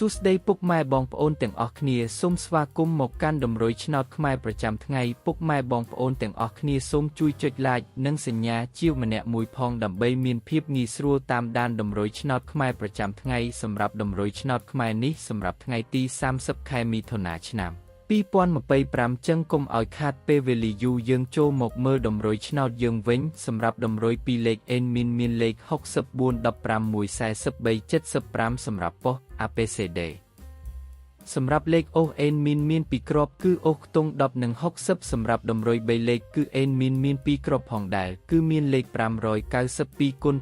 សួស្តីពុកម៉ែបងប្អូនទាំងអស់គ្នាសូមស្វាគមន៍មកកាន់តម្រុយឆ្នោតខ្មែរប្រចាំថ្ងៃពុកម៉ែបងប្អូនទាំងអស់គ្នាសូមជួយចុច like និងសញ្ញាជាម្នាក់មួយផងដើម្បីមានភាពងាយស្រួលតាមដានតម្រុយឆ្នោតខ្មែរប្រចាំថ្ងៃសម្រាប់តម្រុយឆ្នោតខ្មែរនេះសម្រាប់ថ្ងៃទី30ខែមិថុនាឆ្នាំ2025ចឹងកុំឲ្យខាតពេលវេលាយូរយើងចូលមកមើលតម្រុយឆ្នោតយើងវិញសម្រាប់តម្រុយពីលេខអេនមានលេខ64 15 1 43 75សម្រាប់ប៉ុស្តិ៍ ABCD សម្រាប់លេខអូសអេនមាន2គ្រាប់គឺអូសខ្ទង់10និង60សម្រាប់តម្រុយ3លេខគឺអេនមាន2គ្រាប់ផងដែរគឺមានលេខ592គុណ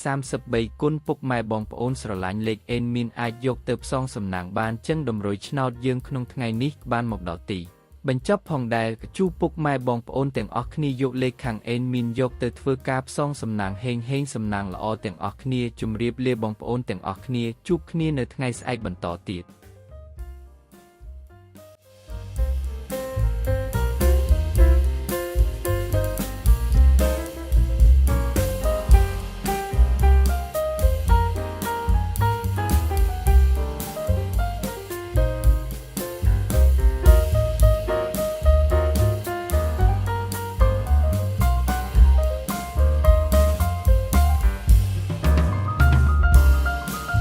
533គុណពុកម៉ែបងប្អូនស្រឡាញ់លេខអេនមានអាចយកទៅផ្សងសំណាងបានចឹងតម្រុយឆ្នោតយើងក្នុងថ្ងៃនេះបានមកដល់ទីបញ្ចប់ផងដែរជូពុកម៉ែបងប្អូនទាំងអស់គ្នាយកលេខខាងអេនមានយកទៅធ្វើការផ្សងសំណាងហេងសំណាងល្អទាំងអស់គ្នាជម្រាបលាបងប្អូនទាំងអស់គ្នាជួបគ្នានៅថ្ងៃស្អែកបន្តទៀត